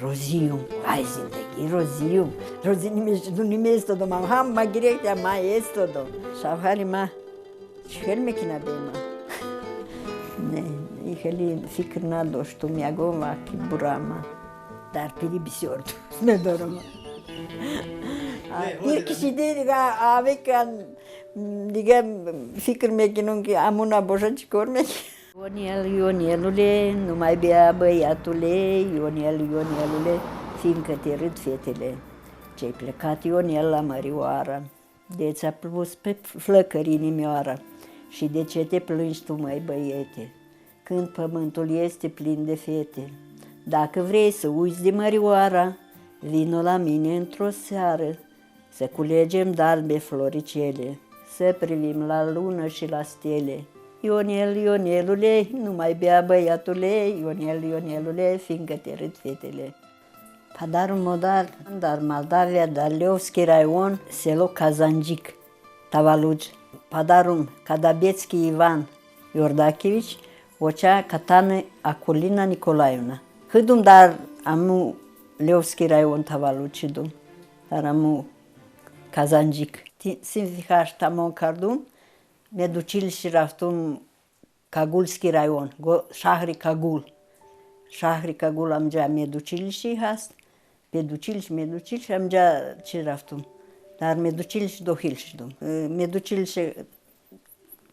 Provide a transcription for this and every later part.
روزیم وای زندگی روزی نمیستادم هم گرفت ما استادم شوهر ما چهل میکنه به ما نه خیلی فکر نداشتم یکم وقتی برام در پیری بسیار دوست ندارم یک کسی دیگه آبی کن دیگه فکر میکنم که امونا باشه چیکار میکنه یونیلوله نمای بیا بیاتوله یونیلوله fincă te râd fetele ce-ai plecat Ionel la Mărioară, de-ți-a pus pe flăcări inimioară și de ce te plângi tu, măi băiete, când pământul este plin de fete. Dacă vrei să uiți de Mărioara, vino la mine într-o seară, să culegem de-albe floricele, să privim la lună și la stele. Ionel, Ionelule, nu mai bea băiatule, Ionel, Ionelule, fiindcă te râd fetele. Padarul Modar, dar Moldavia, dar Leovski raion, selo Kazanjic, Tavalugi. Padarul Kadabetski Ivan Iordachevici, ocea Catane Aculina Nicolaevna. Hâdum dar amu Leovski raion Tavalugi dum, dar amu Kazanjic. Simfihaș tamon cardum, meducil și raftum Kagulski raion, Shahri Kagul. Shahri Kagul amca meducilişi hast, meducilişi amca çiraftum. Dar meducilişi dohilşidum. Meducilişi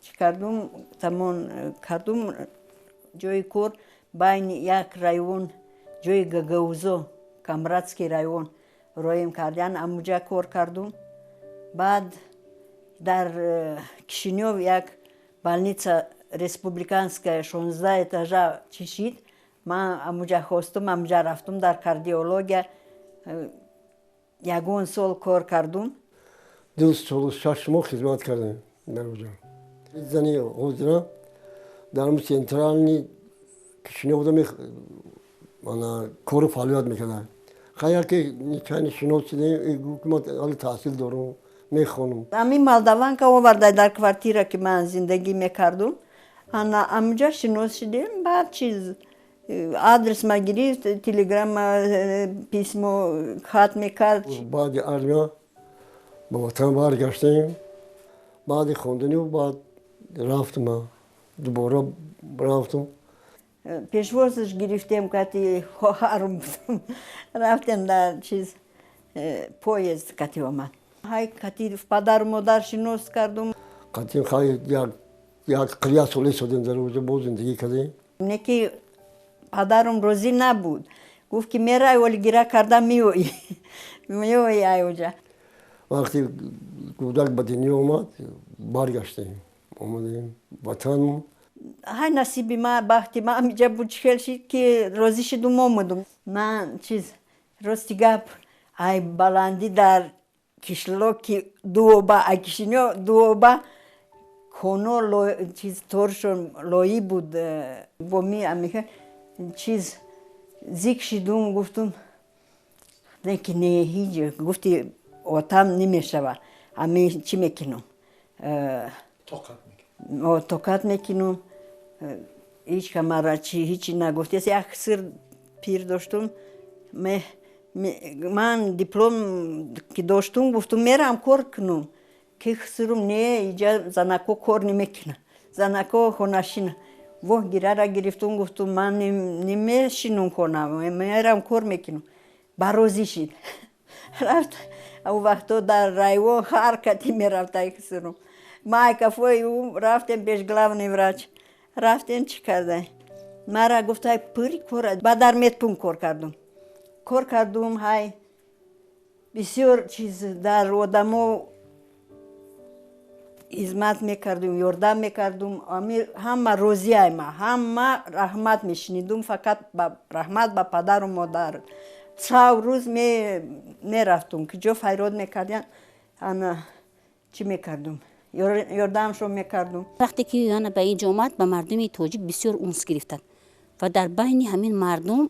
çıkardım, tamon kardum, joy kor, bayni yak rayon, joy Gagauzo, Kamratski rayon, royim kardian amca kor kardum. Bad, dar Chișinău yak balnița Respublicanskaya 11 etaja çeşit. Ma amuja hostum, amuja raftum dar kardiyologiya yagon sol kor kardum. دوست شش ماه خدمت کردم در اونجا. زنی حضرا در اون سنترالنی کشنی بودم من کار فعالیت میکردم. خیلی که نیچه شناسی حکومت حال تحصیل دارم میخوانم. Ami Moldavanka o vardı dar kvartira ki ben zindagi me kardum. Ana amca şinosi dedim, bab çiz adres ma giri, telegrama, pismo, khat me kard. بعد ارمیا با وطن برگشتیم. بعد خوندنی و بعد رفتم دوباره رفتم. Peşvosuz giriftem kati hoharum raftem da çiz poyez kati oman. Hay kati padar modar şinos kardum. قدیم خیلی یک قریه سالی شدیم در اونجا با زندگی کردیم. Neki padarum rozi nabud. Guf ki meray ol gira karda miyoy. Miyoy ayuca. وقتی کودک به دنیا آمد برگشتیم آمدیم وطن. Hay nasibima bahtima amca bu çıkelşi ki rozi şidum olmadım. Man çiz rostigap ay balandi dar kişlo ki duoba ay kişinyo duoba kono lo çiz torşon loyi bud bomi amika çiz zik şidum guftum ne ki ne hiç gufti o tam nimeşava ami çimekino o tokat mekino hiç kamaraçı hiç nagoftes ya sır pir dostum man diplom ki dostum guftum meram korknum ki sırım ne ica zanako korni mekina zanako honaşina vo girara giriftum guftum man nime şinun kona meram kor mekino barozişit raft au vahto dar raivo harkati meravtai sırım Maica foi raftem pe glavni vrac. Raftem çıkardı. Mara guftay pıri kora. Badar metpum kor kardum. Kor kardum hay. Bisior çiz dar odamo hizmet me kardum, yordam me kardum. Amir hamma roziyayma, hamma rahmat me şinidum fakat rahmat ba padarum modar. Sağ ruz me raftum. Ki jo fayrod me kardian ana çi me kardum. یاردم شو میکردم. وقتی که یعنی به اینجا آمد به مردم تاجیک بسیار اونس گرفتند و در بین همین مردم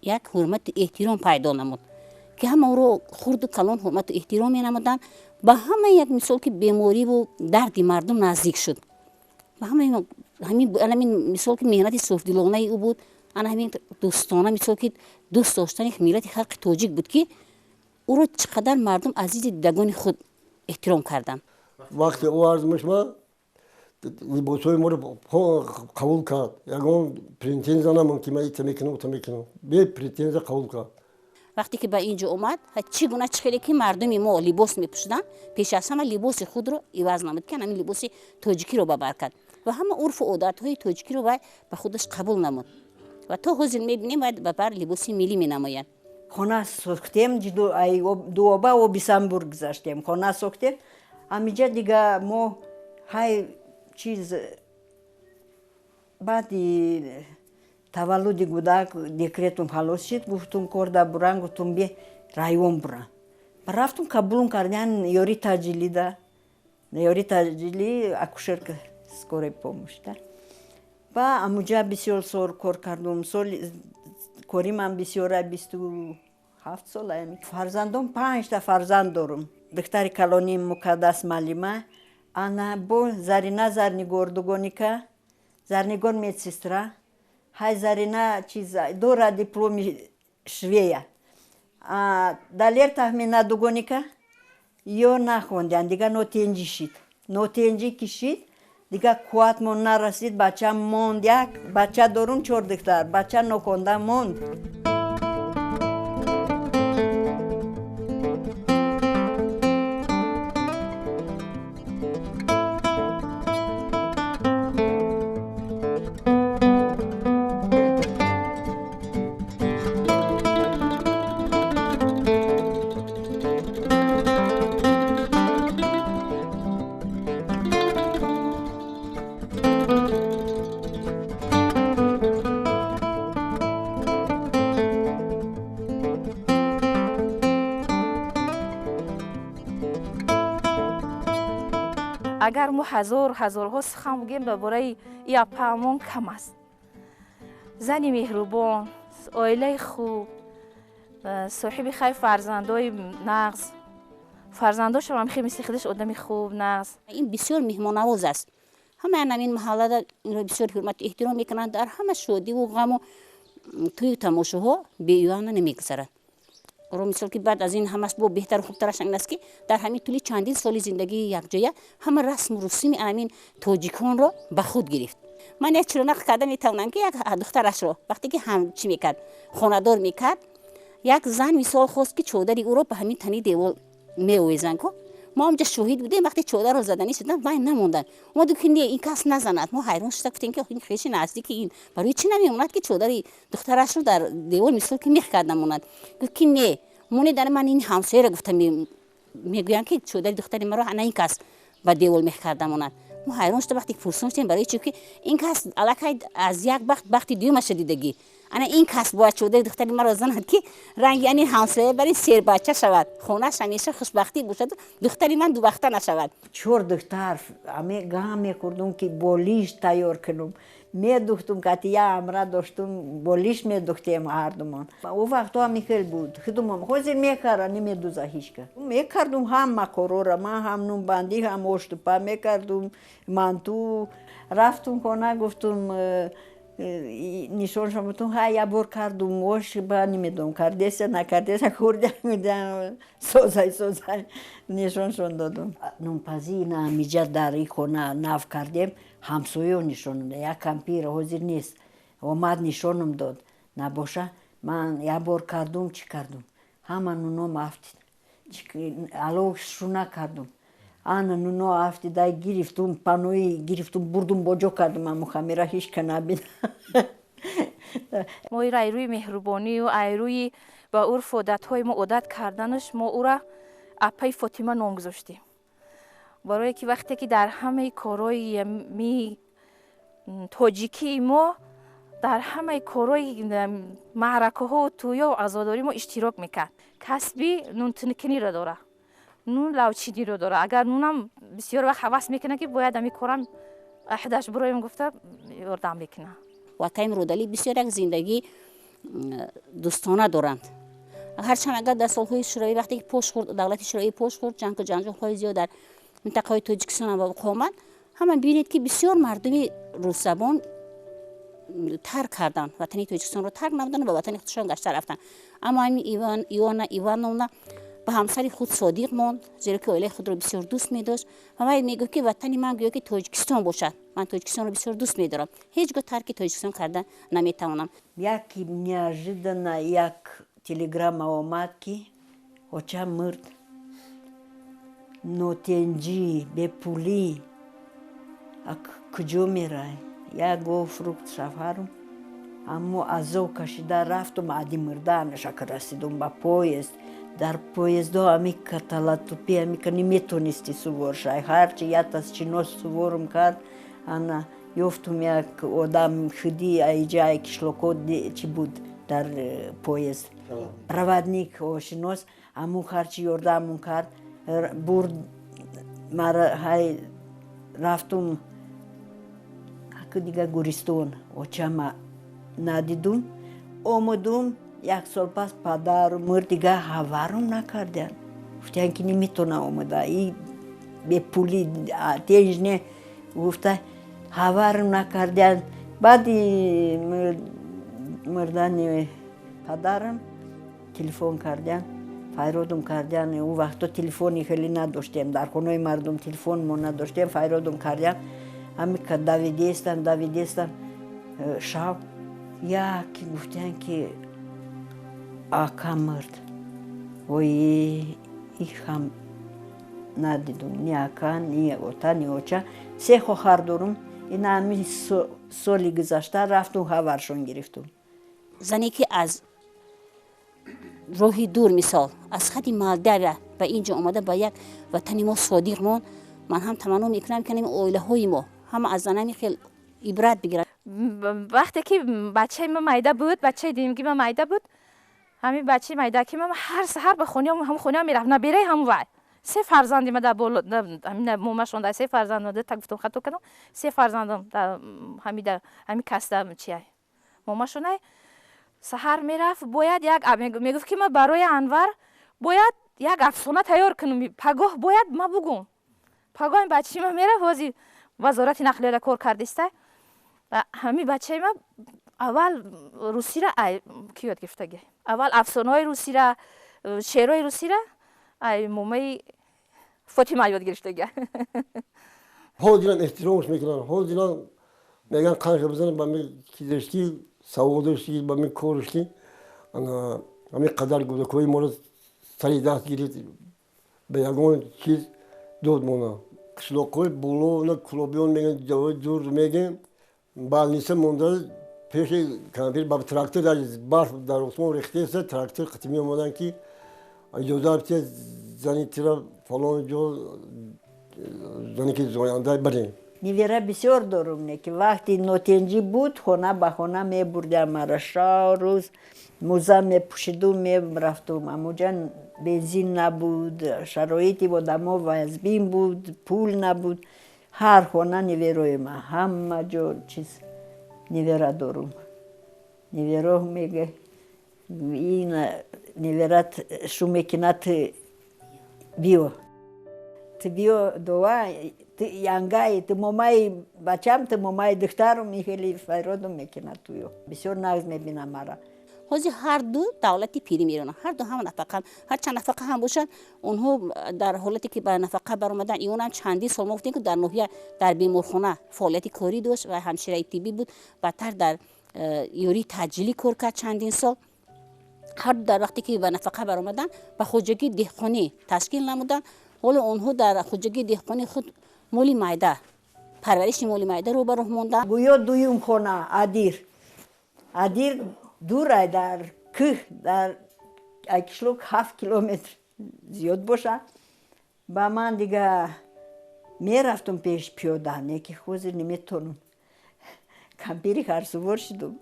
یک حرمت احترام پیدا نمود که همه او رو خرد و کلان حرمت و احترام نمودند به همه یک مثال که بیماری و درد مردم نزدیک شد و همین مثال که مهنت صفدلانه او بود ана ҳамин дӯстона мисол ки дӯст доштани миллати халқи тоҷик буд ки ӯро чӣ қадар мардум азизи дидагони худ эҳтиром карданд. вақте ӯ арз мешуд либосҳои моро қабул кард. Ягон претензия намонд ки ман ита мекунам ута мекунам. Бе претензия қабул кард. вақте ки ба ин ҷо омад чӣ гуна чӣ хеле ки мардуми мо либос мепӯшиданд, пеш аз ҳама либоси худро иваз намуд ки ҳамин либоси тоҷикиро ба бар кард ва ҳама урфу одатҳои тоҷикиро вай ба худаш қабул намуд ва то ҳозир мебинем вай ба бар либоси миллӣ менамояд. хона сохтем, дуоба оби самбур гузаштем, хона сохтем. Амиҷа дига мо ҳай чиз баъди таваллуди кӯдак декретум халос шид, гуфтум корда буран, гуфтум бе район буран. Рафтум қабулум кардян ёри таҷилида, ёри таҷили акушерка скорой помощи да. Ба амуҷа бисёр сол кор кардум, кори ман бисёра 27 сол ами. Фарзандом 5 та фарзанд дорум. Духтари калони Мукаддас Малима, ана бо Зарина Зарнигор-Дугоника, Зарнигор медсестра, ҳай Зарина чиз дора дипломи швея. Далер Тахмина Дугоника ё нахондян, дига нотенҷӣ шид. Нотенҷӣ кишид, дига қувватмон нарасид, бача монд. Як бача дорум 4 духтар, бача нохонда монд. агар мо ҳазорҳо сухан бугем дар бораи и апаамон кам аст. зани меҳрубон, оилаи хуб, соҳиби хай фарзандои нағз, фарзандошам ҳам хеле мисли худаш одами хуб, нағз. ин бисёр меҳмоннавоз аст. ҳамаян ҳамин маҳаллада инро бисёр ҳурмату эҳтиром мекунанд. дар ҳама шодиву ғаму тӯю тамошоҳо беёна намегузарад. ро мисол ки баъд аз ин ҳамаст бо беҳтару хубтараш ин аст ки дар ҳамин тӯли чандин соли зиндагии якҷоя ҳама расму русуми ҳамин тоҷиконро ба худ гирифт. ман як чиро нақл карда метавонам ки як духтарашро вақте ки чӣ мекард, хонадор мекард, як зан мисол хост ки чодари ӯро ба ҳамин тани девор меовезанд. ко мо ҳамҷа шоҳид будем. вақте чодарро заданӣ шуданд вай намонданд. мо ду ки не ин кас назанад. мо ҳайрон шуда гуфтем ки ин хеши наздики ин барои чӣ намемонад ки чодари духтарашро дар девор мисол ки мех карда монад. гуфт ки не монедар ман ин ҳамсояро гуфта мегӯянд ки чодари духтари маро ана ин кас ба девор мех карда монад. мо ҳайрон шуда вақте пурсондем барои чӣ ки ин кас аллакай аз як бахти дуюмаша дидагӣ ана ин кас бояд чодари духтари маро занад ки ранги ани ҳамсоя барин сербача шавад, хонаш ҳамеша хушбахтӣ бошад, духтари ман дубахта нашавад. 4 духтар гам мекурдум ки болиш тайёр кунум. медухтум катия амра доштум, болиш медухтем ҳардумон. о вақтҳо михел буд. худумон ҳозир мекара немедуза ҳичка. мекардум ҳама корора, ман ҳам нунбандӣ, ҳам оштупа мекардум, манту. рафтум хона, гуфтум нишоншон гуфтум ҳа я бор кардум ош ба немедонам кардеса накардеса хурдам созай нишоншон додум. нонпазии намиҷа дар ин хона нав кардем. ҳамсоё нишон дод, як кампир ҳозир нест, омад нишоном дод. Набоша ман як бор кардум, чӣ кардум, ҳама нуном афтид, алоҳ шуна кардум, ана нуно афтида гирифтум, панои гирифтум, бурдум боҷо кардум, аму хамира ҳичка набида. мо ира айрӯи меҳрубонию айрӯи ба урфу одатҳои мо одат карданаш мо ӯра апаи Фотима ном гузоштем. барое ки вақте ки дар ҳамаи корои тоҷикии мо дар ҳамаи корои маъракаҳо тӯёв азодорӣ мо иштирок мекард. касби нунтинкиниро дора, нун лавчиниро дора. агар нунам бисёр вақт ҳавас мекунад ки бояд ами корам аҳдаш бироем гуфта ёрдам мекунад. ватаи рӯдалӣ бисёр як зиндагӣ дӯстона доранд. ҳарчанд агар дар солҳои шӯравӣ вақте ки пош хӯрд, давлати шӯравӣ пош хӯрд, ҷангу ҷанҷолҳои зиёд дар минтақаҳои тоҷикистон ба вуқӯъ омад, ҳама бинед ки бисёр мардуми рӯззабон тарк кардан, ватани Тоҷикистонро тарк намудан, ба ватани худшон гашта рафтан. Аммо ҳамин Иона Ивановна ба ҳамсари худ содиқ монд, зеро ки оилаи худро бисёр дӯст медошт ва ман мегӯфт ки ватани ман гӯё ки Тоҷикистон бошад. Ман Тоҷикистонро бисёр дӯст медорам. Ҳеҷ гоҳ тарки Тоҷикистон карда наметавонам. Як неожиданно як телеграмма омад ки оча мырд. Нотенҷӣ, бепулӣ, куҷо мерай? Як гоҳ фрукт шафарм, аммо азоб кашида рафтум, ади мырда ҳамешака расидум ба поезд. Дар поездо ами каталатупи, ами ка неметонисти сувор шай. Ҳарчи ятас чинос суворм кард, ана ёфтум як одам худи аиҷаи кишлоко чӣ буд дар поезд. Проводник ошинос, аму ҳарчи ёрдамум кард, бурд мара ҳай рафтум дига Гуристон. Очама надидум, омадум. Як сол пас падару мырд дига ҳаварум накарданд. Гуфтанд ки неметона омада, и бепулӣ тенҷ не. Гуфта ҳаварум накарданд. Баъди мырдани падарам телефон карданд, файродум карданд. Он вақто телефони хеле надоштем, дар хонаи мардум телефон мо надоштем, файродум карданд. Амика давидестан шав яки гуфтанд ки ака мырд. Ой, их ҳам надидум, ни ака, ни ота, ни оча. Се хоҳар дорум. Ин ҳамин соли гузашта рафтум ҳаваршон гирифтум. зане ки аз роҳи дур мисол аз хати Молдавия ба инҷо омада ба як ватани мо содиқ монд, ман ҳам таманно мекунам ки оилаҳои мо ҳама аз занами хел ибрат бигирад. вақте ки бачаи ман майда буд, бачаи дуюмги ман майда буд, ҳамин бачаи майдаки ман ҳар саҳар ба ҳамун хонаам мерафт, набераи ҳамун вай. се фарзанди ман дар боло момашон дар се фарзанд так гуфтам хато кардам. се фарзандам дар ҳамин каста чиай момашонай саҳар мерафт, бояд як мегуфт ки ман барои Анвар бояд як афсона тайёр кунам, пагоҳ бояд ман бугум. Пагоҳ бачаи ман мерафт, ҳозир вазорати нақлиёта кор кардиста. ҳамин бачаи ман аввал русира ки ёд гирифтага, аввал афсонаҳои русира, шеърҳои русира ай момаи Фотима ёд гирифтага. ҳозирам эҳтиромш мекунанд, ҳозирам меган қанша бизанам ба ми кизешти саводошти ба ми коршти ҳамин қадар гузакои моро сари даст гирифт ба ягон чиз дод мона. Қишлоқҳои боло на Кулобиён меган ҷои дур мегем балниса монда пеши кампир ба трактор дар барф дар осмон рехтеста трактор қитми омадан ки иҷоза бисед зани тира фалон ҷо зане ки зоянда барем. Невера бисёр дорум, ки вақти нотенҷӣ буд, хона ба хона мебурдам мара шо рӯз мӯза мепӯшидум, мерафтум. Амуҷа бензин набуд, шароити одамо вазбин буд, пул набуд. Ҳар хона неверои ман, ҳама ҷо чиз невера дорум. Неверо мега ин неверат шу мекунад биё. Ты биё дова, ты янгай, ты момаи бачам, ты момаи духтарум, ин хеле файродум мекунад туё. Бисёр нағз мебинам мара. ҳозир ҳар ду давлати пирӣ меронанд, ҳар ду ҳама нафақа, ҳар чанд нафақа ҳам бошад, онҳо дар ҳолате ки ба нафақа баромадан, ионам чандин сол мо гуфтем ки дар ноҳия дар беморхона фаъолияти корӣ дошт ва ҳамшираи тиббӣ буд, баъдтар дар ёрии таъҷилӣ кор кард чандин сол. ҳар ду дар вақте ки ба нафақа баромадан ба хоҷагии деҳқонӣ ташкил намуданд. ҳоло онҳо дар хоҷагии деҳқонӣ худ моли майда, парвариши моли майда ро ба роҳ монданд. Гӯё дуюм хона Адир дурай дар кӯҳ, дар кишлок 7 километр зиёд бошад. Ба ман дига мерафтум пеш пиёда, неки ҳозир неметонам. Кампири ҳарсувор шудум.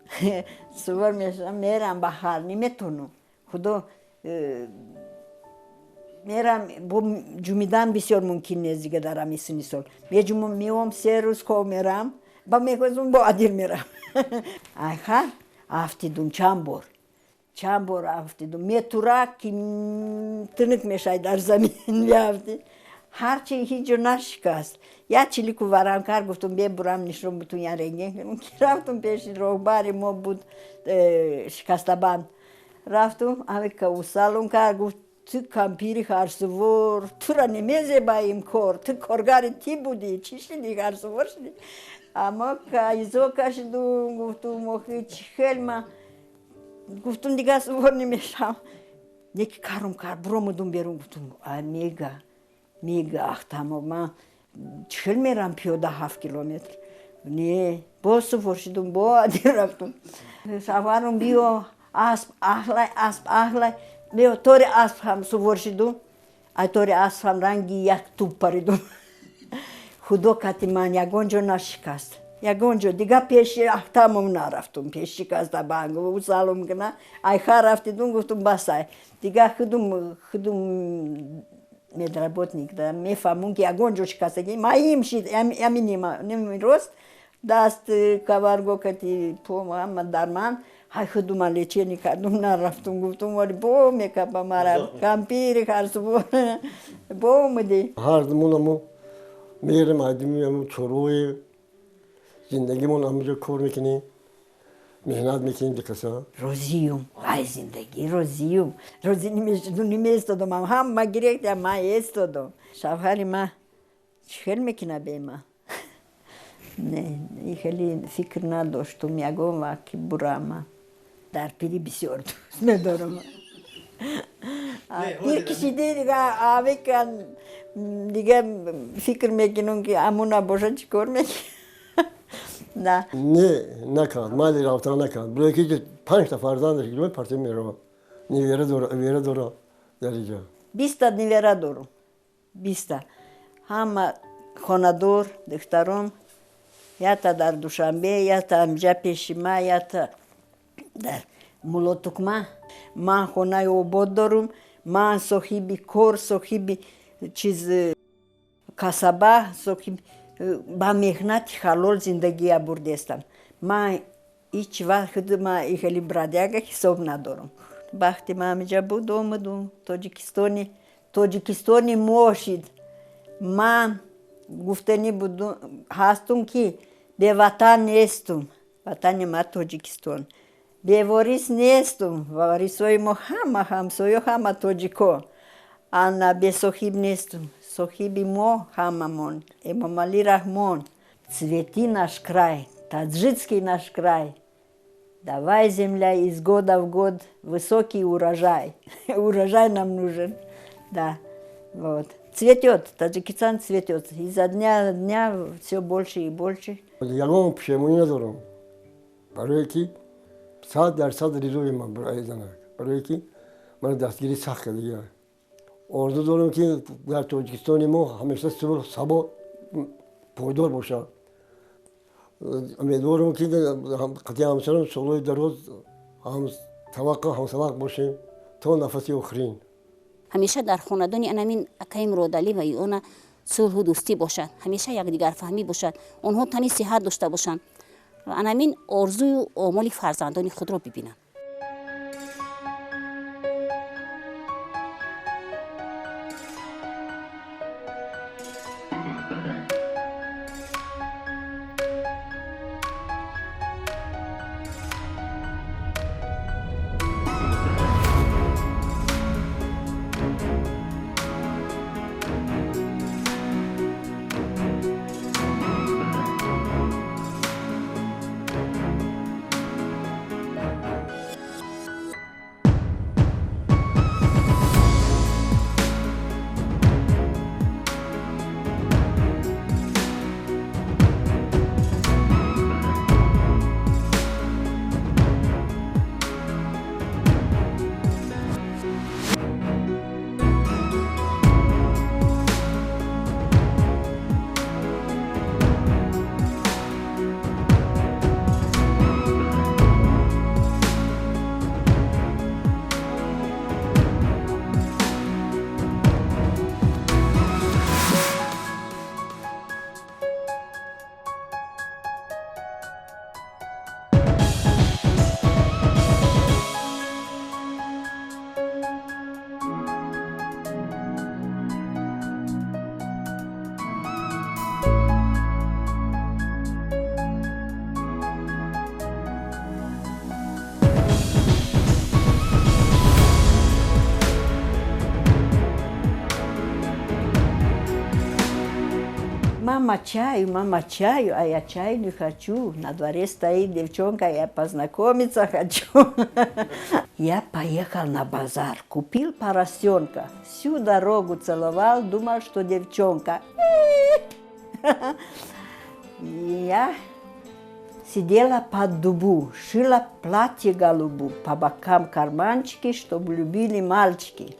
Сувор мешавам, мерам ба ҳар, неметонам. Худо мерам бо ҷумидан бисёр мумкин нест дига дар ҳамин синни сол. Меҷумам меом 3 рӯз хоб мерам, ба мехозум бо Адир мерам. Ахар афтидум чанд бор афтидум. Метурак ки тинук мешай дар замин меафти. ҳарчи ҳиҷо нашикаст. Як чилику варам кард, гуфтум бе бурам нишон бутун я рентген кунам. Ки рафтум пеши роҳбари мо буд шикастабанд. Рафтум авика усалум кард, гуфт ту кампири харсувор, тура немезебаим кор, ту коргари ти будӣ, чӣ шидӣ харсувор шидӣ? Аммо кайзо кашидум, гуфтум охи чӣ хел ма гуфтум дигар сувор намешавам. Яке карум кард, буромадум берун, гуфтум ай мега ахтамо ман чӣ хел мерам пиёда 7 километр. Не, боз сувор шидум, боади рафтум. Шавҳарум биё асп аҳлай биё тори асп ҳам сувор шидум. Ай тори асп ҳам ранги як туб паридум. Худо кати ман ягон ҷо нашикаст. Ягон ҷо дигар пеши ахтамом нарафтум, пеши шикастабанд усалум кина. Ай ха рафтидум, гуфтум басай. Дигар худум медработник да мефаҳмум ки ягон ҷо шикастагӣ маим шид ами рост даст каварго кати пом ҳама дар ман. Ҳай худума лечени кардум нарафтум, гуфтум вали бо мекаба мара кампири харсувор бо омади. ҳардумонаму мерим айдимиаму чорӯи зиндагимон ҳамаҷо кор мекунем, меҳнат мекунем дикаса. Розиюм, ай зиндагӣ розиюм. Розӣ намеистодам, ҳама гирехта ман истодам. Шавҳари ман чӣ хел мекуна бе ман? Не, хеле фикр надоштум ягон вақт ки бурам ман. Дар пири бисёр дӯст медорам. Пир кишидӣ дигар авекан дигар фикр мекунам ки амуна боша чӣ кор мекунам. На. Не, накард, майли рафтан накард. Бурое ки 5 та фарзандаш ҷои партия меравад. Невера дора дар инҷа. 20 та невера дорам. 20 та. Ҳама хонадор, духтарон. Якта дар Душанбе, якта амҷа пеши ман, якта дар Муллотукма. Ман хонаи обод дорам. Ман соҳиби кор, соҳиби чиз касаба, соҳиби ба меҳнати халол зиндагия бурдестам. Ман ҳеҷ вақт худума хеле бродяга ҳисоб надорам. Вақте ман амҷа буд омадум тоҷикистони мошид. Ман гуфтанӣ ҳастум ки беватан нестум. Ватани ман Тоҷикистон. Беворис нестум. Ворисои мо ҳама ҳамсоё ҳама тоҷико. Ана бесоҳиб нестум. Соҳиби мо ҳамамон Эмомалӣ Раҳмон. Цвети наш край, таджикский наш край. Давай, земля, из года в год высокий урожай. Урожай нам нужен. Да, вот. Цветет, Таджикистан цветет. Изо дня в дня все больше и больше. Ягон пешемонӣ надорам. Барое ки 100% ризои ман бурайзанак. Барое ки ман дастгирӣ сахт кардагия. Орзу дорам ки дар Тоҷикистони мо ҳамеша сулҳ сабот пойдор бошад. Умедворам ки қати ҳамсарам солҳои дароз ҳамсавақ бошем то нафаси охирин. ҳамеша дар хонадони анамин акаим Родалӣ ва иона сулҳу дӯстӣ бошад, ҳамеша якдигарфаҳмӣ бошад, онҳо тани сиҳат дошта бошанд ва анамин орзую омоли фарзандони худро бибинанд. мама, чаю, а я чай не хочу. На дворе стоит девчонка, я познакомиться хочу. Я поехал на базар, купил поросенка. Всю дорогу целовал, думал, что девчонка. Я сидела под дубу, шила платье голубу, по бокам карманчики, чтобы любили мальчики.